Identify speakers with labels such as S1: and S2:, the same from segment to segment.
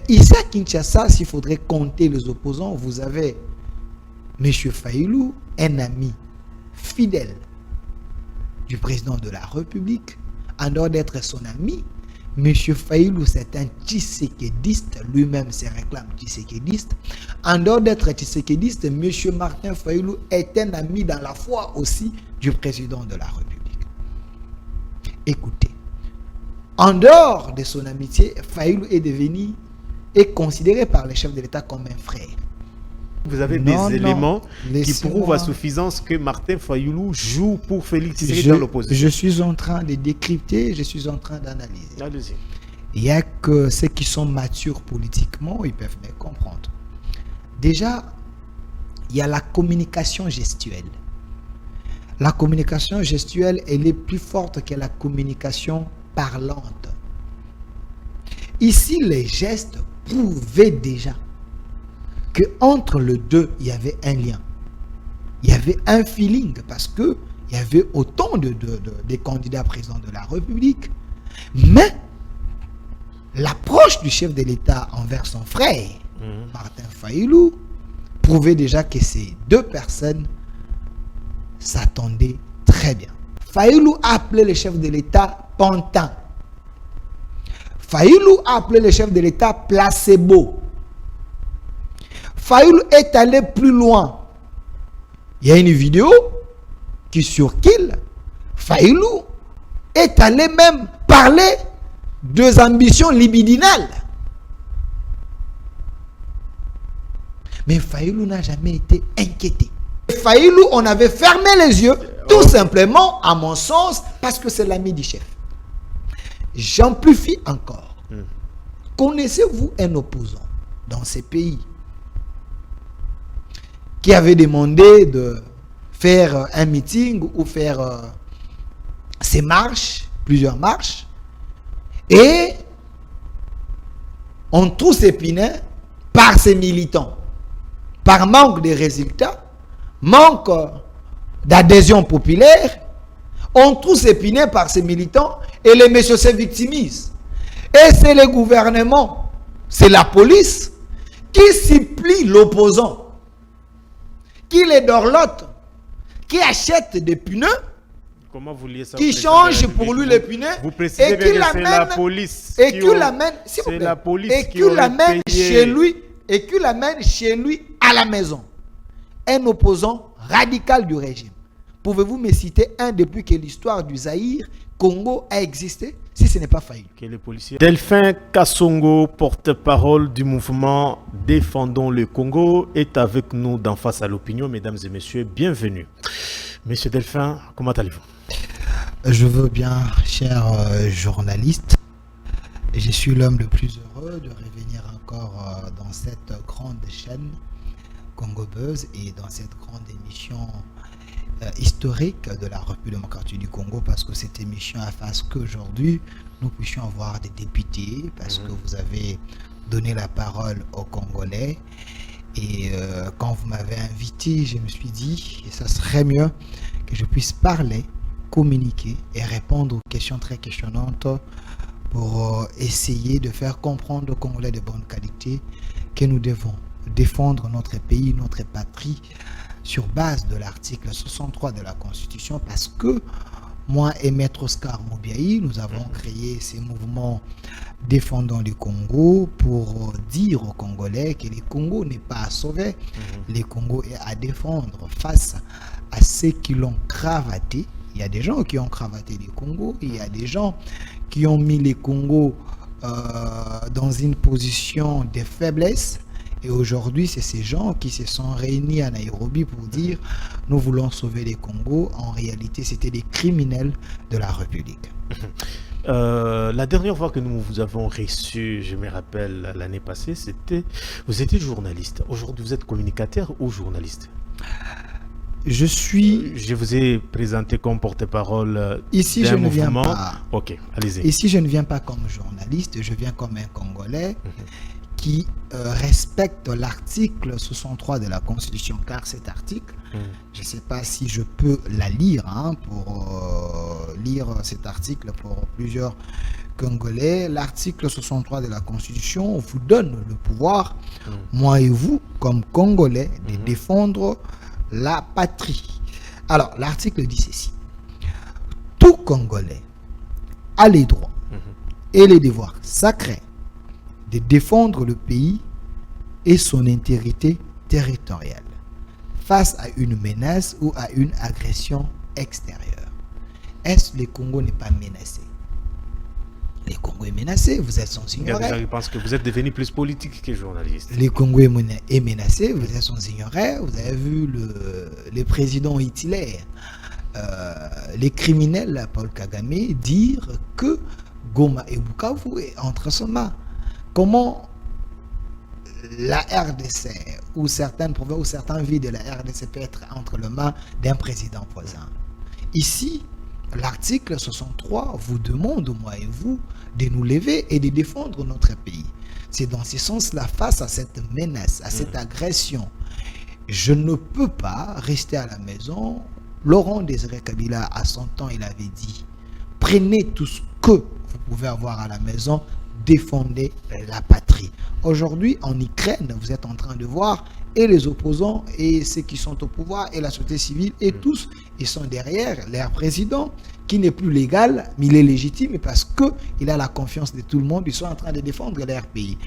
S1: Ici à Kinshasa, s'il faudrait compter les opposants, vous avez M. Fayulu, un ami fidèle du président de la République. En dehors d'être son ami, M. Fayulu, c'est un tshisekédiste, lui-même se réclame tshisekédiste. En dehors d'être tshisekédiste, M. Martin Fayulu est un ami dans la foi aussi du président de la République. Écoutez, en dehors de son amitié, Fayulu est considéré par les chefs de l'État comme un frère.
S2: Vous avez des éléments qui prouvent à suffisance que Martin Fayulu joue pour Félix Tshisekedi dans l'opposition.
S1: Je suis en train de décrypter, je suis en train d'analyser.
S2: Allez-y.
S1: Il n'y a que ceux qui sont matures politiquement, ils peuvent me comprendre. Déjà, il y a la communication gestuelle. La communication gestuelle, elle est plus forte que la communication parlante. Ici, les gestes prouvaient déjà qu'entre les deux, il y avait un lien. Il y avait un feeling parce qu'il y avait autant de candidats présidents de la République. Mais l'approche du chef de l'État envers son frère, Martin Fayulu, prouvait déjà que ces deux personnes s'attendaient très bien. Fayulu a appelé le chef de l'État pantin. Fayulu a appelé le chef de l'État placebo. Fayulu est allé plus loin. Il y a une vidéo qui surkille. Fayulu est allé même parler de ambitions libidinales. Mais Fayulu n'a jamais été inquiété. Fayulu, on avait fermé les yeux, tout simplement, à mon sens, parce que c'est l'ami du chef. J'amplifie encore. Connaissez-vous un opposant dans ces pays qui avait demandé de faire un meeting ou faire ces marches, plusieurs marches, et on trouve épinait par ses militants, par manque de résultats, manque d'adhésion populaire, on trouve épinait par ses militants et les messieurs se victimisent. Et c'est le gouvernement, c'est la police qui supplie l'opposant, qui les dorlote, qui achète des pneus,
S2: comment vous liez ça,
S1: qui change pour lui les pneus,
S2: vous précisez bien que c'est la police
S1: et qui l'amène, et qui l'amène chez lui, et qui l'amène chez lui à la maison. Un opposant radical du régime. Pouvez-vous me citer un depuis que l'histoire du Zaïre, Congo a existé, si ce n'est pas Fayulu?
S2: Delphin Kassongo, porte-parole du mouvement Défendons le Congo, est avec nous dans Face à l'opinion. Mesdames et messieurs, bienvenue. Monsieur Delphin, comment allez-vous?
S1: Je veux bien, cher journaliste. Je suis l'homme le plus heureux de revenir encore dans cette grande chaîne Congo Buzz et dans cette grande émission historique de la République démocratique du Congo, parce que cette émission a fait qu'aujourd'hui nous puissions avoir des députés, parce que vous avez donné la parole aux Congolais. Et quand vous m'avez invité, je me suis dit que ça serait mieux que je puisse parler, communiquer et répondre aux questions très questionnantes pour essayer de faire comprendre aux Congolais de bonne qualité que nous devons défendre notre pays, notre patrie, sur base de l'article 63 de la Constitution, parce que moi et Maître Oscar Mobiaï, nous avons créé ces mouvements Défendons le Congo pour dire aux Congolais que le Congo n'est pas à sauver, le Congo est à défendre face à ceux qui l'ont cravaté. Il y a des gens qui ont cravaté le Congo, il y a des gens qui ont mis le Congo dans une position de faiblesse. Et aujourd'hui, c'est ces gens qui se sont réunis à Nairobi pour dire « Nous voulons sauver les Congos ». En réalité, c'était des criminels de la République.
S2: La dernière fois que nous vous avons reçu, je me rappelle l'année passée, vous étiez journaliste. Aujourd'hui, vous êtes communicateur ou journaliste?
S1: Je
S2: vous ai présenté comme porte-parole
S1: ici, je ne viens pas.
S2: Ok, allez-y.
S1: Ici, je ne viens pas comme journaliste, je viens comme un Congolais qui respecte l'article 63 de la Constitution, car cet article, je ne sais pas si je peux la lire, pour lire cet article pour plusieurs Congolais. L'article 63 de la Constitution vous donne le pouvoir, moi et vous, comme Congolais, de défendre la patrie. Alors, l'article dit ceci. Tout Congolais a les droits et les devoirs sacrés de défendre le pays et son intégrité territoriale face à une menace ou à une agression extérieure. Est-ce que le Congo n'est pas menacé? Le Congo est menacé, vous êtes sans ignorer.
S2: Je pense que vous êtes devenu plus politique que journaliste.
S1: Le Congo est menacé, vous êtes sans ignorer. Vous avez vu le président Hitler, les criminels, Paul Kagame, dire que Goma et Bukavu est entre ses mains. Comment la RDC ou certaines provinces ou certaines villes de la RDC peut être entre les mains d'un président voisin? Ici, l'article 63 vous demande, moi et vous, de nous lever et de défendre notre pays. C'est dans ce sens-là, face à cette menace, à cette agression, je ne peux pas rester à la maison. Laurent Désiré Kabila, à son temps, il avait dit, prenez tout ce que vous pouvez avoir à la maison, défendez la patrie. Aujourd'hui, en Ukraine, vous êtes en train de voir, et les opposants, et ceux qui sont au pouvoir, et la société civile, et tous, ils sont derrière leur président, qui n'est plus légal, mais il est légitime, parce qu'il a la confiance de tout le monde, ils sont en train de défendre leur pays.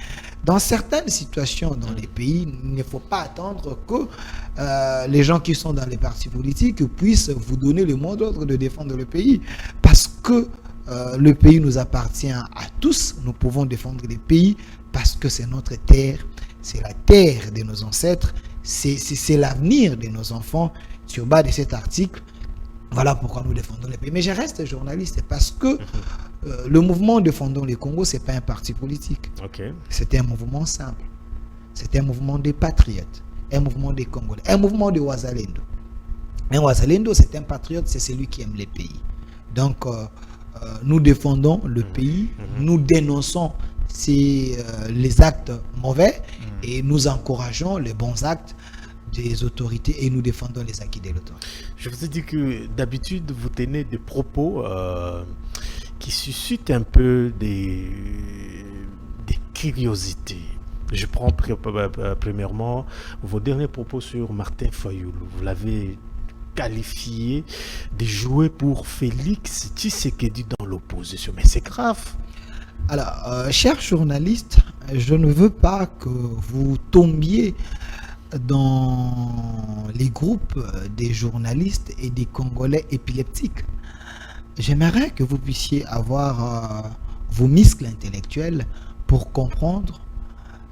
S1: Dans certaines situations dans les pays, il ne faut pas attendre que les gens qui sont dans les partis politiques puissent vous donner le mot d'ordre de défendre le pays, parce que le pays nous appartient à tous, nous pouvons défendre le pays, parce que c'est notre terre, c'est la terre de nos ancêtres, c'est l'avenir de nos enfants. Sur bas de cet article, voilà pourquoi nous défendons le pays. Mais je reste journaliste parce que le mouvement Défendons le Congo, ce n'est pas un parti politique. C'est un mouvement simple. C'est un mouvement des patriotes, un mouvement des Congolais, un mouvement de Wazalendo. Un Wazalendo, c'est un patriote, c'est celui qui aime le pays. Donc, nous défendons le pays, nous dénonçons les actes mauvais et nous encourageons les bons actes des autorités et nous défendons les acquis de l'autorité.
S2: Je vous ai dit que d'habitude vous tenez des propos qui suscitent un peu des curiosités. Je prends premièrement vos derniers propos sur Martin Fayulu. Vous l'avez qualifié de jouer pour Félix Tshisekedi dans l'opposition. Mais c'est grave.
S1: Alors, chers journalistes, je ne veux pas que vous tombiez dans les groupes des journalistes et des Congolais épileptiques. J'aimerais que vous puissiez avoir vos muscles intellectuels pour comprendre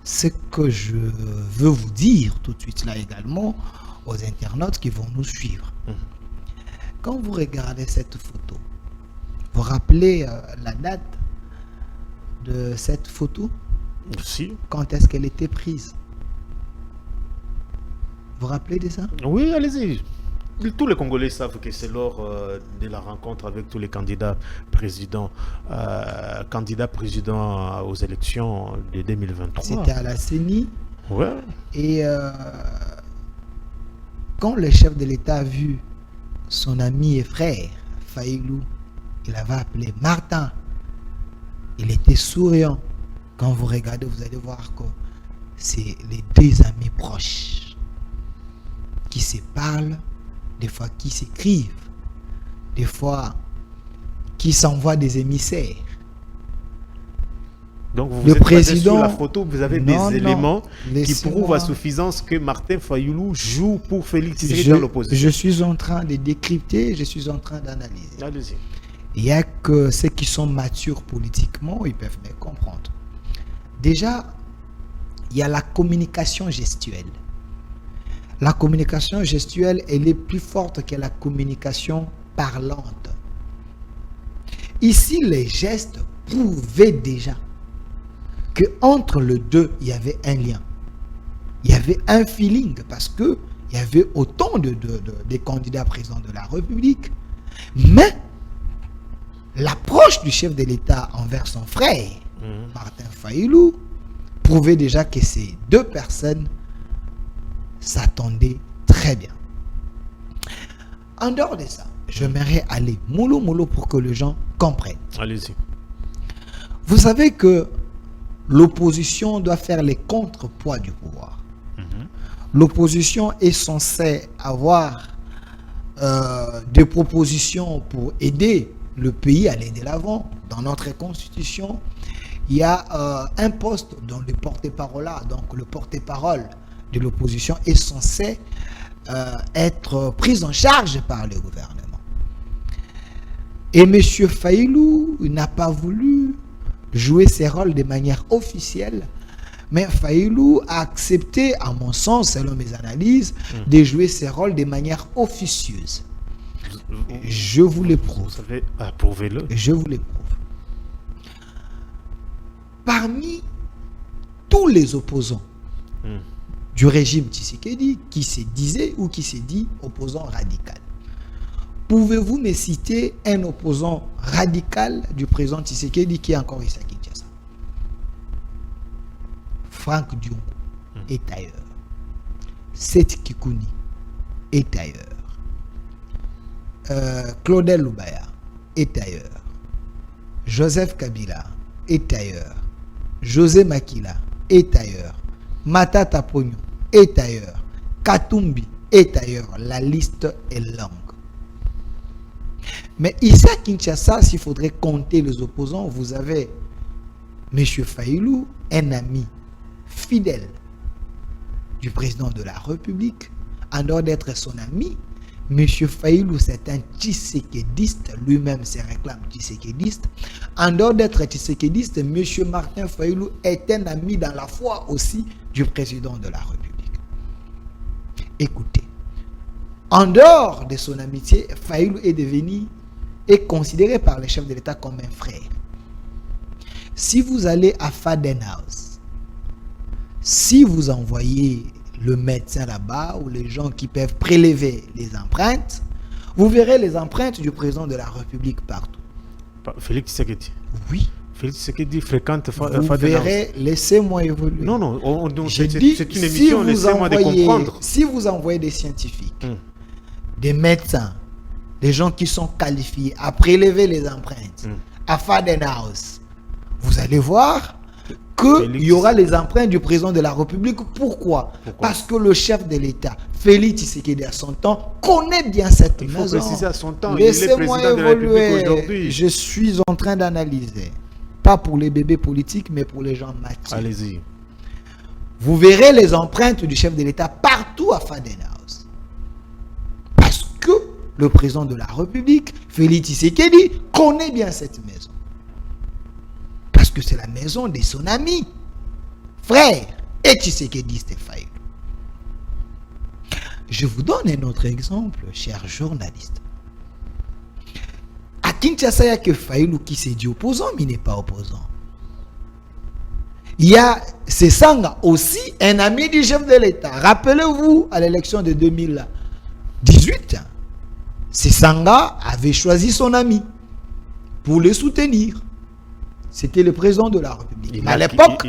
S1: ce que je veux vous dire tout de suite là également aux internautes qui vont nous suivre. Quand vous regardez cette photo, vous rappelez la date de cette photo?
S2: Si.
S1: Quand est-ce qu'elle était prise? Vous vous rappelez de ça?
S2: Oui, allez-y. Tous les Congolais savent que c'est lors de la rencontre avec tous les candidats présidents aux élections de 2023.
S1: C'était à la CENI.
S2: Ouais.
S1: Et quand le chef de l'État a vu son ami et frère, Fayulu, il avait appelé Martin. Il était souriant. Quand vous regardez, vous allez voir que c'est les deux amis proches qui se parlent, des fois qui s'écrivent, des fois qui s'envoient des émissaires.
S2: Donc vous êtes basé sur la photo, vous avez des éléments qui prouvent à suffisance que Martin Fayulu joue pour Félix Tshisekedi dans l'opposition.
S1: Je suis en train de décrypter, je suis en train d'analyser.
S2: Allez-y.
S1: Il n'y a que ceux qui sont matures politiquement, ils peuvent me comprendre. Déjà, il y a la communication gestuelle. La communication gestuelle, elle est plus forte que la communication parlante. Ici, les gestes prouvaient déjà qu'entre les deux, il y avait un lien. Il y avait un feeling parce qu'il y avait autant de candidats présidents de la République. Mais l'approche du chef de l'État envers son frère, Martin Fayulu, prouvait déjà que ces deux personnes s'attendaient très bien. En dehors de ça, j'aimerais aller mollo pour que les gens comprennent.
S2: Allez-y.
S1: Vous savez que l'opposition doit faire les contrepoids du pouvoir. L'opposition est censée avoir des propositions pour aider le pays à aller de l'avant. Dans notre constitution, il y a un poste dont le porte-parole, donc le porte-parole de l'opposition est censé être pris en charge par le gouvernement. Et M. Fayilou n'a pas voulu jouer ses rôles de manière officielle, mais Fayilou a accepté, à mon sens, selon mes analyses, de jouer ses rôles de manière officieuse. Je vous le prouve.
S2: Vous savez, prouvez-le.
S1: Je vous le prouve. Parmi tous les opposants du régime Tshisekedi qui se disait ou qui se dit opposant radical, pouvez-vous me citer un opposant radical du président Tshisekedi qui est encore ici à Kinshasa? Franck Diongo est ailleurs. Seth Kikouni est ailleurs. Claudel Lubaya est ailleurs. Joseph Kabila est ailleurs. José Makila est ailleurs. Matata Pogno est ailleurs. Katumbi est ailleurs. La liste est longue. Mais ici à Kinshasa, s'il faudrait compter les opposants, vous avez M. Fayilou, un ami fidèle du président de la République. En dehors d'être son ami, M. Fayilou, c'est un tshisekédiste, lui-même se réclame tshisekédiste. En dehors d'être tshisekédiste, M. Martin Fayilou est un ami dans la foi aussi du président de la République. Écoutez, en dehors de son amitié, Fayilou est considéré par les chefs de l'État comme un frère. Si vous allez à Fadenhouse, si vous envoyez le médecin là-bas ou les gens qui peuvent prélever les empreintes, vous verrez les empreintes du président de la République partout.
S2: Félix Tshisekedi.
S1: Oui.
S2: Félix Tshisekedi fréquente
S1: Vous verrez, laissez-moi évoluer.
S2: Non,
S1: c'est
S2: une émission, laissez-moi de comprendre.
S1: Si vous envoyez des scientifiques, des médecins, des gens qui sont qualifiés à prélever les empreintes à Fadenhouse, vous allez voir qu'il y aura les empreintes du président de la République. Pourquoi? Parce que le chef de l'État, Félix Tshisekedi à son temps, connaît bien cette maison.
S2: Il faut préciser à son temps.
S1: Laissez-moi
S2: évoluer. De la République
S1: aujourd'hui. Je suis en train d'analyser. Pas pour les bébés politiques, mais pour les gens matures.
S2: Allez-y.
S1: Vous verrez les empreintes du chef de l'État partout à Fadenhouse. Parce que le président de la République, Félix Tshisekedi, connaît bien cette maison. Parce que c'est la maison de son ami, frère, et Tshisekedi Fayilou. Je vous donne un autre exemple, chers journalistes. À Kinshasa, il n'y a que Fayilou qui s'est dit opposant, mais il n'est pas opposant. Il y a Sesanga aussi, un ami du chef de l'État. Rappelez-vous, à l'élection de 2018, Sesanga avait choisi son ami pour le soutenir. C'était le président de la République. Mais à l'époque,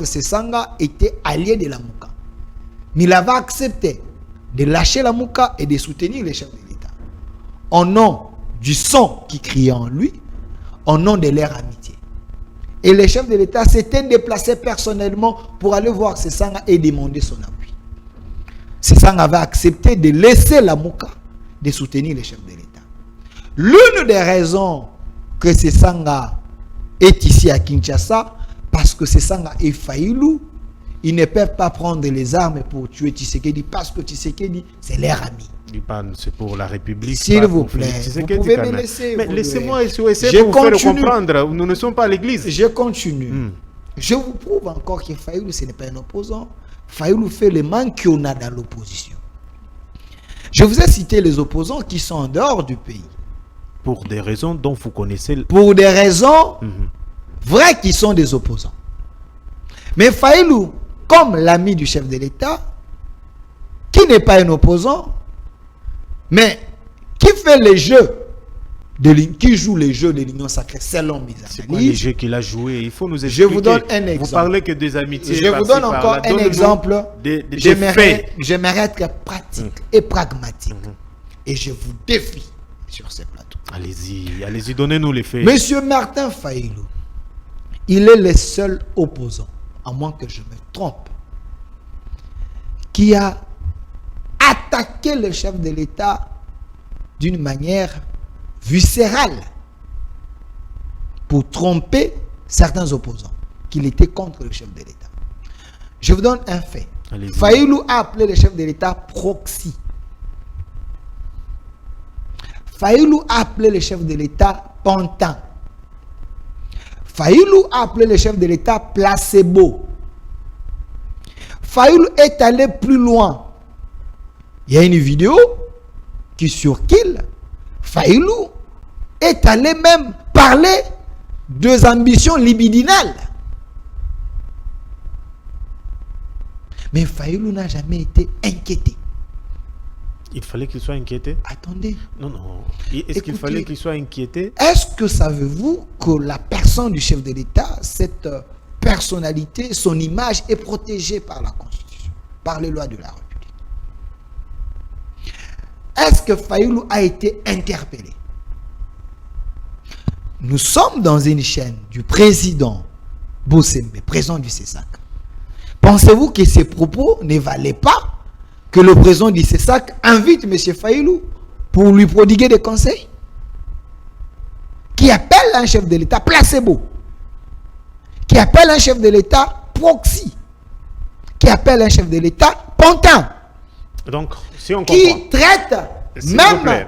S1: Sesanga était allié de la Mouka. Mais il avait accepté de lâcher la Mouka et de soutenir les chefs de l'État. Au nom du sang qui criait en lui, au nom de leur amitié. Et les chefs de l'État s'étaient déplacés personnellement pour aller voir Sesanga et demander son appui. Sesanga avait accepté de laisser la Mouka, de soutenir les chefs de l'État. L'une des raisons que Sesanga est ici à Kinshasa, parce que Sesanga et Fayilou, ils ne peuvent pas prendre les armes pour tuer Tshisekedi, parce que Tshisekedi, c'est leur ami.
S2: C'est pour la République.
S1: S'il vous plaît, vous pouvez me laisser.
S2: Mais laissez-moi essayer de vous faire comprendre. Nous ne sommes pas à l'église.
S1: Je continue. Je vous prouve encore que Fayilou, ce n'est pas un opposant. Fayilou fait le manque qu'on a dans l'opposition. Je vous ai cité les opposants qui sont en dehors du pays.
S2: Pour des raisons dont vous connaissez.
S1: Pour des raisons vraies qui sont des opposants. Mais Fayilou, comme l'ami du chef de l'État, qui n'est pas un opposant, mais qui fait le jeu qui joue les jeux de l'Union sacrée selon mes analyses.
S2: C'est quoi les jeux qu'il a joué? Il faut nous expliquer.
S1: Je vous donne un exemple.
S2: Vous parlez que des amitiés.
S1: Je vous donne encore un exemple. J'aimerais être pratique et pragmatique. Et je vous défie sur ce plateau.
S2: Allez-y, donnez-nous les faits.
S1: Monsieur Martin Fayulu, il est le seul opposant, à moins que je me trompe, qui a attaqué le chef de l'État d'une manière viscérale pour tromper certains opposants, qu'il était contre le chef de l'État. Je vous donne un fait. Fayulu a appelé le chef de l'État proxy. Fayulu a appelé le chef de l'État pantin. Fayulu a appelé le chef de l'État placebo. Fayulu est allé plus loin. Il y a une vidéo qui surkille. Fayulu est allé même parler de ambitions libidinales. Mais Fayulu n'a jamais été inquiété.
S2: Il fallait qu'il soit inquiété?
S1: Attendez.
S2: Non. Est-ce qu'il fallait qu'il soit inquiété?
S1: Est-ce que savez-vous que la personne du chef de l'État, cette personnalité, son image est protégée par la Constitution, par les lois de la République? Est-ce que Fayulu a été interpellé? Nous sommes dans une chaîne du président Bossembe, président du CESAC. Pensez-vous que ces propos ne valaient pas que le président du CESAC invite M. Fayulu pour lui prodiguer des conseils? Qui appelle un chef de l'État placebo? Qui appelle un chef de l'État proxy? Qui appelle un chef de l'État pantin?
S2: Donc, si on comprend,
S1: qui traite même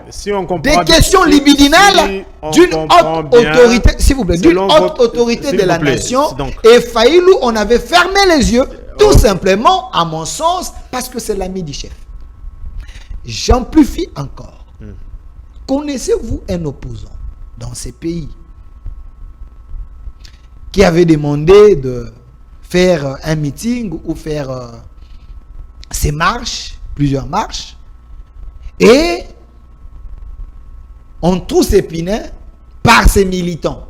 S1: des questions libidinales d'une haute autorité, s'il vous plaît, d'une haute autorité de la nation. Et Fayulu, on avait fermé les yeux, tout simplement, à mon sens, parce que c'est l'ami du chef. J'amplifie encore. Connaissez-vous un opposant dans ces pays qui avait demandé de faire un meeting ou faire ces marches, plusieurs marches, et on trouve épineux par ses militants,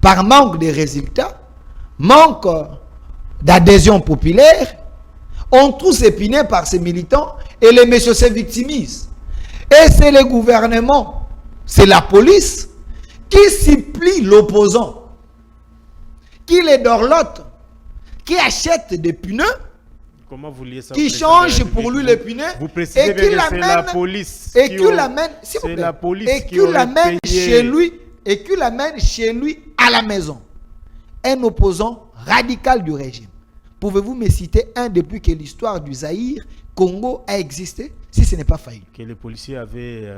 S1: par manque de résultats, manque d'adhésion populaire, on trouve épineux par ses militants et les messieurs se victimisent. Et c'est le gouvernement, c'est la police qui supplie l'opposant, qui les dorlote, qui achète des pneus,
S2: comment vous liez ça,
S1: qui change pour lui les pneus,
S2: vous précisez bien que c'est la police
S1: et qui l'amène, et qui l'amène chez lui, et qui l'amène chez lui à la maison. Un opposant radical du régime. Pouvez-vous me citer un depuis que l'histoire du Zaïre, Congo a existé, si ce n'est pas Fayulu?
S2: Que les policiers avaient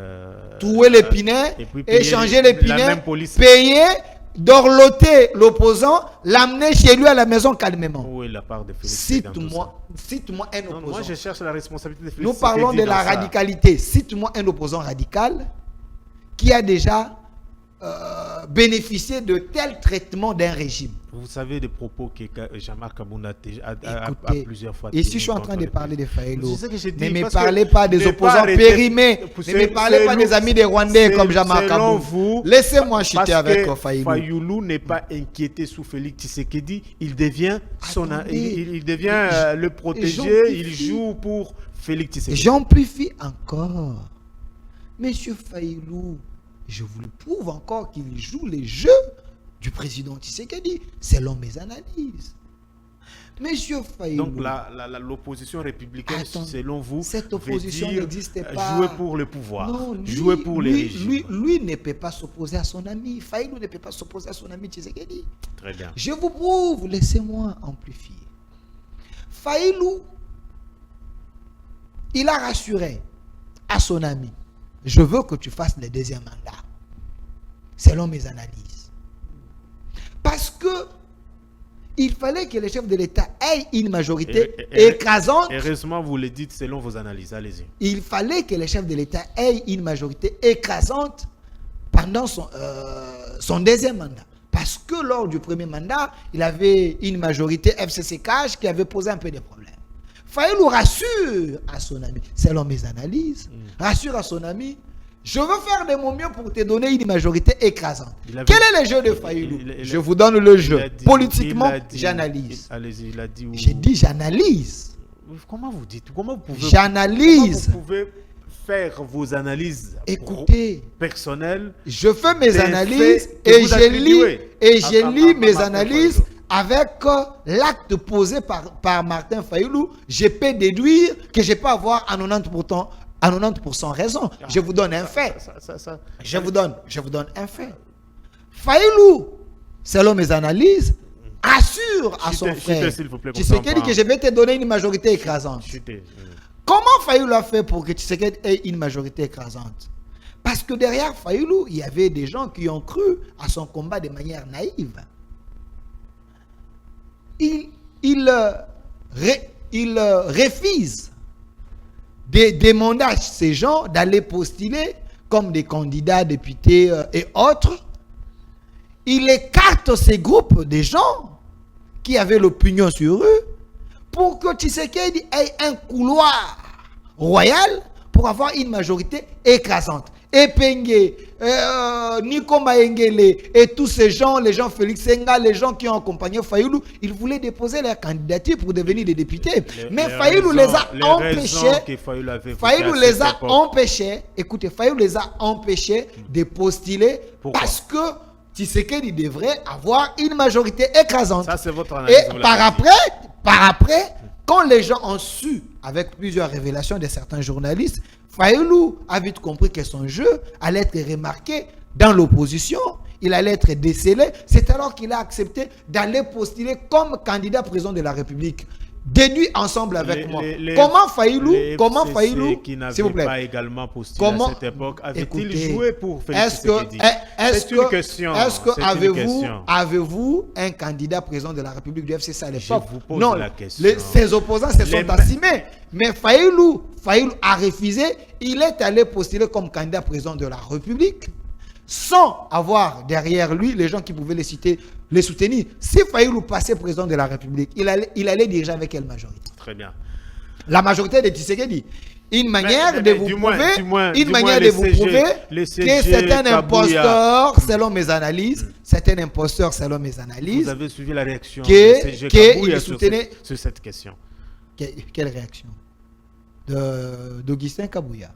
S1: trouvé les pneus, échangé les pneus, payé, dorloter l'opposant, l'amener chez lui à la maison calmement.
S2: Où est la part de Félix?
S1: Cite-moi un opposant.
S2: Non, moi je cherche la responsabilité de Félix.
S1: Nous parlons de la radicalité. Cite-moi un opposant radical qui a déjà bénéficié de tel traitement d'un régime.
S2: Vous savez des propos que Jean-Marc Abouna a plusieurs fois.
S1: Ici, je suis en train de parler de Fayulu. Ne me parlez pas des opposants périmés. Ne me parlez pas des amis des Rwandais comme Jean-Marc Abouna. Laissez-moi chuter avec Fayulu.
S2: Fayulu n'est pas inquiété sous Félix Tshisekedi. Il devient le protégé. Il joue pour Félix Tshisekedi.
S1: J'amplifie encore. Monsieur Fayulu, je vous le prouve encore qu'il joue les jeux du président Tshisekedi, selon mes analyses. Monsieur Fayulu.
S2: Donc l'opposition républicaine, selon vous,
S1: cette opposition n'existait pas.
S2: Jouer pour le pouvoir,
S1: non,
S2: jouer pour les régimes.
S1: Lui ne peut pas s'opposer à son ami. Fayulu ne peut pas s'opposer à son ami Tshisekedi.
S2: Très bien.
S1: Je vous prouve, laissez-moi amplifier. Fayulu, il a rassuré à son ami: je veux que tu fasses le deuxième mandat, selon mes analyses. Parce que il fallait que le chef de l'État ait une majorité écrasante.
S2: Heureusement, vous le dites selon vos analyses. Allez-y.
S1: Il fallait que le chef de l'État ait une majorité écrasante pendant son deuxième mandat. Parce que lors du premier mandat, il avait une majorité FCC-CAJ qui avait posé un peu de problèmes. Fayulu rassure à son ami, selon mes analyses, rassure à son ami Je veux faire de mon mieux pour te donner une majorité écrasante. Quel est le jeu de Fayoulou? Je vous donne le jeu. Politiquement, j'analyse.
S2: Allez-y, il a dit.
S1: J'ai dit j'analyse.
S2: Comment vous dites? Comment vous pouvez?
S1: J'analyse.
S2: Comment vous pouvez faire vos analyses personnelles?
S1: Je fais mes analyses et je lis mes analyses avec l'acte posé par Martin Fayoulou. Je peux déduire que je peux avoir à 90% raison. Je vous donne un fait. Je vous donne un fait. Fayoulou, selon mes analyses, assure à son frère. Tshisekedi que je vais te donner une majorité écrasante. Comment Fayoulou a fait pour que Tshisekedi ait une majorité écrasante? Parce que derrière Fayoulou, il y avait des gens qui ont cru à son combat de manière naïve. Il refuse de demander à ces gens d'aller postuler comme des candidats, députés et autres. Il écarte ces groupes de gens qui avaient l'opinion sur eux pour que Tshisekedi ait un couloir royal pour avoir une majorité écrasante. Epenge, Nikoma Engele et tous ces gens, les gens Félix Senga, les gens qui ont accompagné Fayoulou, ils voulaient déposer leur candidature pour devenir des députés. Mais Fayoulou les a empêchés. Fayoulou les a empêchés. Écoutez, Fayoulou les a empêchés de postuler. Pourquoi? Parce que Tshisekedi devrait avoir une majorité écrasante.
S2: Ça, c'est votre analyse.
S1: Et par après, quand les gens ont su, avec plusieurs révélations de certains journalistes, Fayoulou a vite compris que son jeu allait être remarqué dans l'opposition, il allait être décelé. C'est alors qu'il a accepté d'aller postuler comme candidat président de la République. Déduit ensemble avec moi. Comment Fayoulou,
S2: qui n'avait pas également postulé à cette époque, avait-il joué pour Félix Tshisekedi?
S1: Est-ce que avez-vous un candidat président de la République du FCC à l'époque?
S2: Je vous pose la question.
S1: Ses opposants se sont assimés. Mais Fayoulou a refusé. Il est allé postuler comme candidat président de la République sans avoir derrière lui les gens qui pouvaient les soutenir. Si Fayoulou passait président de la République, il allait diriger avec quelle majorité?
S2: Très bien.
S1: La majorité de Tshisekedi. Une manière de vous prouver que c'est un imposteur, selon mes analyses. C'est un imposteur, selon mes analyses.
S2: Vous avez suivi la réaction de CG Kabouya sur cette question.
S1: Quelle réaction? D'Augustin Kabouya,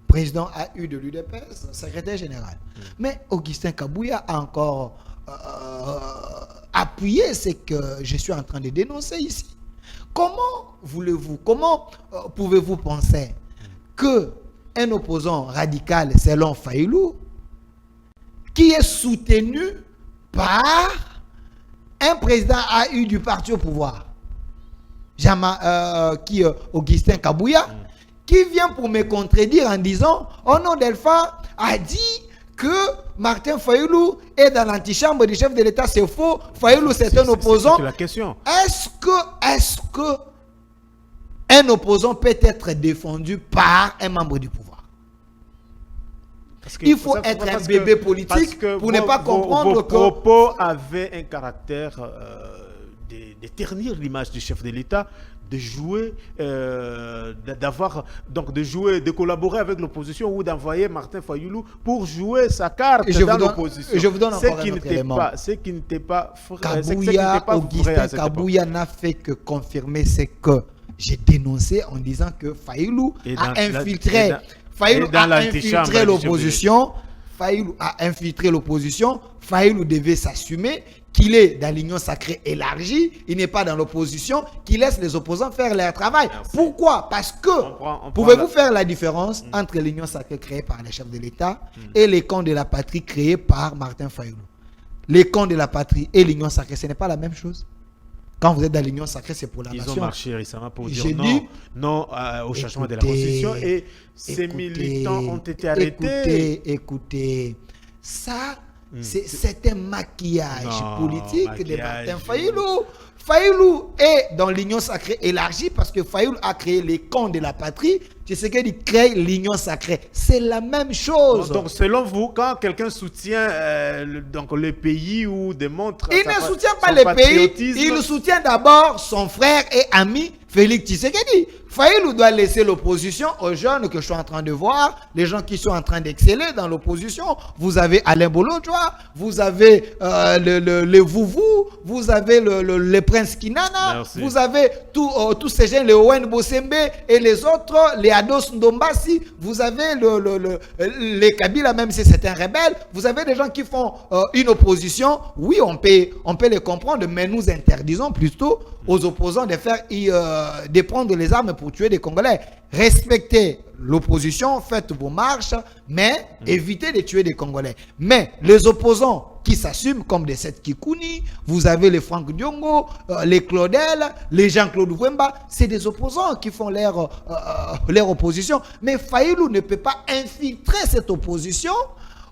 S1: président AU de l'UDPS, secrétaire général. Mais Augustin Kabouya a encore appuyé ce que je suis en train de dénoncer ici. Comment pouvez-vous penser qu'un opposant radical selon Fayoulou, qui est soutenu par un président AU du parti au pouvoir, Augustin Kabouya, qui vient pour me contredire en disant oh non, Delphin a dit que Martin Fayoulou est dans l'antichambre du chef de l'État, c'est faux. Fayoulou c'est un opposant.
S2: C'est la question.
S1: Est-ce que un opposant peut être défendu par un membre du pouvoir? Il faut être un bébé politique pour ne pas comprendre que
S2: vos propos avaient un caractère de ternir l'image du chef de l'État, de jouer, de collaborer avec l'opposition ou d'envoyer Martin Fayoulou pour jouer sa carte dans l'opposition.
S1: Je vous donne encore un autre élément.
S2: Ce qui n'était pas vrai.
S1: Augustin Kabouya n'a fait que confirmer ce que j'ai dénoncé en disant que Fayoulou a infiltré l'opposition. Fayoulou a infiltré l'opposition. Fayoulou devait s'assumer qu'il est dans l'union sacrée élargie, il n'est pas dans l'opposition, qu'il laisse les opposants faire leur travail. Merci. Pourquoi? Parce que, pouvez-vous faire la différence entre l'union sacrée créée par les chefs de l'État et les camps de la patrie créés par Martin Fayoulou? Les camps de la patrie et l'union sacrée, ce n'est pas la même chose. Quand vous êtes dans l'union sacrée, c'est pour la nation.
S2: Ils ont marché récemment pour dire non au changement de la Constitution et ces militants ont été arrêtés.
S1: Écoutez, ça... C'est un maquillage politique de Martin Fayoulou. Fayoulou est dans l'union sacrée élargie parce que Fayoulou a créé les camps de la patrie. Tu sais qu'il crée l'union sacrée. C'est la même chose.
S2: Donc, selon vous, quand quelqu'un soutient le pays ou démontre...
S1: Il ne soutient pas le pays, il soutient d'abord son frère et ami Félix Tshisekedi. Faïlou doit laisser l'opposition aux jeunes que je suis en train de voir, les gens qui sont en train d'exceller dans l'opposition. Vous avez Alain Bolodjoa, vous avez le Vouvou, vous avez le Prince Kinana,
S2: Merci.
S1: vous avez tous ces jeunes, les Owen Bosembe et les autres, les Ados Ndombasi, vous avez les Kabila, même si c'est un rebelle, vous avez des gens qui font une opposition. Oui, on peut les comprendre, mais nous interdisons plutôt aux opposants de prendre les armes pour tuer des Congolais. Respectez l'opposition, faites vos marches, mais évitez de tuer des Congolais. Mais les opposants qui s'assument comme des Seth Kikouni, vous avez les Franck Diongo, les Claudel, les Jean-Claude Wemba, c'est des opposants qui font leur opposition. Mais Faïlou ne peut pas infiltrer cette opposition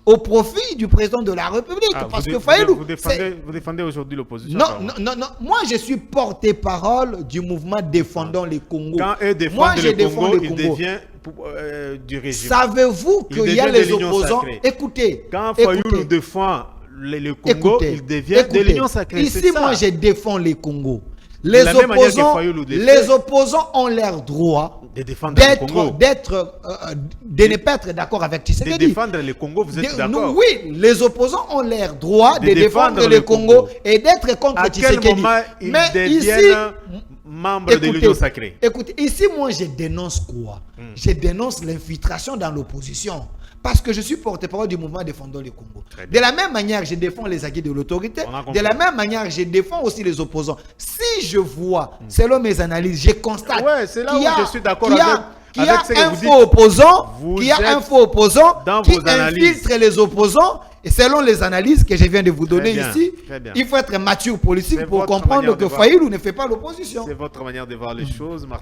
S1: au profit du président de la République. Parce que Faïlou...
S2: Vous défendez aujourd'hui l'opposition?
S1: Non. Moi, je suis porte-parole du mouvement Défendons les Congos.
S2: Quand eux défendent le Congo, il devient du régime.
S1: Savez-vous qu'il y a les opposants...
S2: Sacrée.
S1: Écoutez.
S2: Quand Fayoulou défend le Congo, il devient de l'Union sacrée.
S1: Ici, moi, je défends les Congos. Les opposants ont leur droit
S2: de défendre le Congo.
S1: De ne pas être d'accord avec Tshisekedi.
S2: De défendre le Congo, vous êtes d'accord?
S1: Oui, les opposants ont leur droit de défendre le Congo et d'être contre Tshisekedi.
S2: À quel moment ils deviennent membres de l'Union sacrée?
S1: Écoutez, ici, moi, je dénonce quoi? Je dénonce l'infiltration dans l'opposition. Parce que je suis porte-parole du mouvement Défendons le Congo. De la même manière, je défends les acquis de l'autorité. De la même manière, je défends aussi les opposants. Si je vois, selon mes analyses, je constate
S2: qu'il y a
S1: un faux opposant qui infiltre les opposants. Et selon les analyses que je viens de vous donner ici, il faut être mature politique pour comprendre que Faïlou ne fait pas l'opposition.
S2: C'est votre manière de voir les choses.